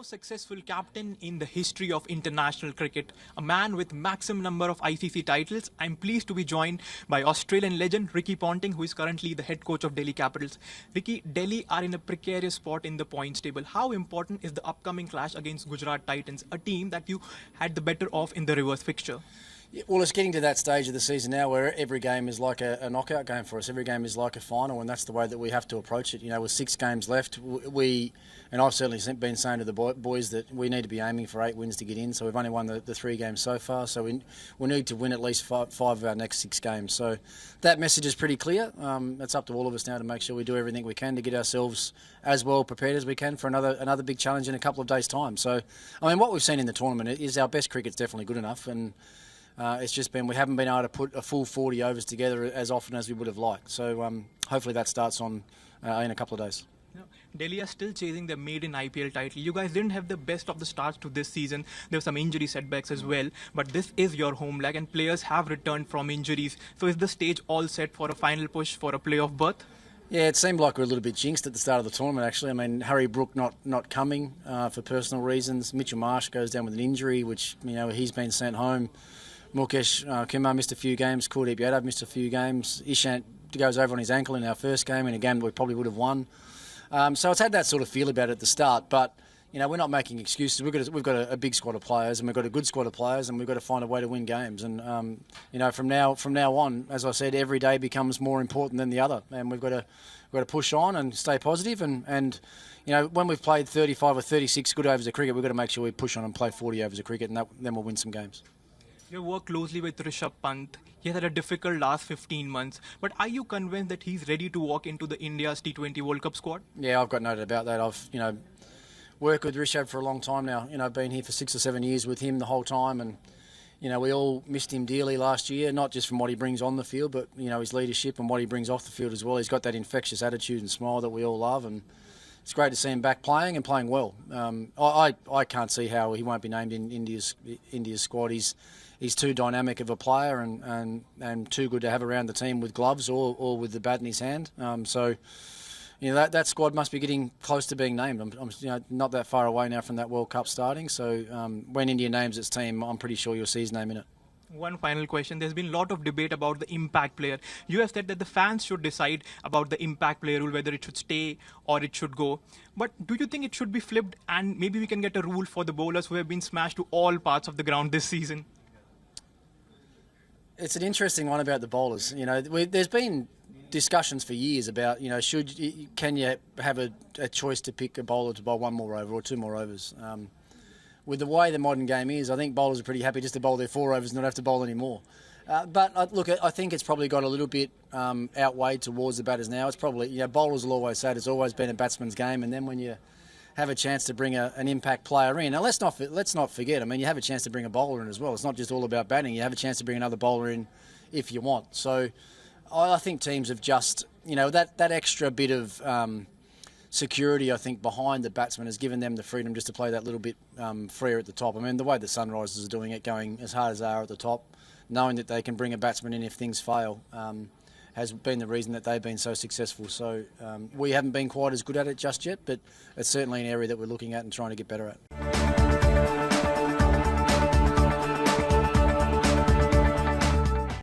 most successful captain in the history of international cricket, a man with maximum number of ICC titles. I'm pleased to be joined by Australian legend Ricky Ponting, who is currently the head coach of Delhi Capitals. Ricky, Delhi are in a precarious spot in the points table. How important is the upcoming clash against Gujarat Titans, a team that you had the better of in the reverse fixture? Yeah, well, it's getting to that stage of the season now where every game is like a knockout game for us. Every game is like a final, and that's the way that we have to approach it. You know, with 6 games left, and I've certainly been saying to the boys that we need to be aiming for 8 wins to get in. So we've only won the 3 games so far, so we need to win at least 5 of our next 6 games. So that message is pretty clear. It's up to all of us now to make sure we do everything we can to get ourselves as well prepared as we can for another big challenge in a couple of days' time. So, I mean, what we've seen in the tournament is our best cricket's definitely good enough, and it's just been we haven't been able to put a full 40 overs together as often as we would have liked. So hopefully that starts in a couple of days. Delhi are still chasing their maiden IPL title. You guys didn't have the best of the starts to this season. There were some injury setbacks as well. But this is your home leg and players have returned from injuries. So is the stage all set for a final push for a playoff berth? Yeah, it seemed like we were a little bit jinxed at the start of the tournament, actually. I mean, Harry Brook not coming for personal reasons. Mitchell Marsh goes down with an injury, which, you know, he's been sent home. Mukesh Kumar missed a few games. Kuldeep Yadav missed a few games. Ishant goes over on his ankle in our first game, in a game that we probably would have won. So it's had that sort of feel about it at the start, but you know, we're not making excuses. We've got a big squad of players, and we've got a good squad of players, and we've got to find a way to win games. And you know, from now on, as I said, every day becomes more important than the other, and we've got to push on and stay positive. And you know, when we've played 35 or 36 good overs of cricket, we've got to make sure we push on and play 40 overs of cricket, and then we'll win some games. You work closely with Rishabh Pant. He has had a difficult last 15 months. But are you convinced that he's ready to walk into the India's T20 World Cup squad? Yeah, I've got no doubt about that. I've worked with Rishabh for a long time now. You know, I've been here for 6 or 7 years with him the whole time, and you know, we all missed him dearly last year. Not just from what he brings on the field, but you know, his leadership and what he brings off the field as well. He's got that infectious attitude and smile that we all love, and it's great to see him back playing and playing well. I can't see how he won't be named in India's squad. He's too dynamic of a player and too good to have around the team with gloves or with the bat in his hand. So, you know, that squad must be getting close to being named. I'm you know, not that far away now from that World Cup starting. So when India names its team, I'm pretty sure you'll see his name in it. One final question. There's been a lot of debate about the impact player. You have said that the fans should decide about the impact player rule, whether it should stay or it should go. But do you think it should be flipped and maybe we can get a rule for the bowlers who have been smashed to all parts of the ground this season? It's an interesting one about the bowlers. You know, there's been discussions for years about, you know, can you have a choice to pick a bowler to bowl 1 more over or 2 more overs? With the way the modern game is, I think bowlers are pretty happy just to bowl their 4 overs and not have to bowl any more. But look, I think it's probably got a little bit outweighed towards the batters now. It's probably, you know, bowlers will always say it's always been a batsman's game, and then when you have a chance to bring an impact player in. Now, let's not forget, I mean, you have a chance to bring a bowler in as well. It's not just all about batting. You have a chance to bring another bowler in if you want. So I think teams have just, you know, that extra bit of security, I think, behind the batsman has given them the freedom just to play that little bit freer at the top. I mean, the way the Sunrisers are doing it, going as hard as they are at the top, knowing that they can bring a batsman in if things fail, has been the reason that they've been so successful. So we haven't been quite as good at it just yet, but it's certainly an area that we're looking at and trying to get better at.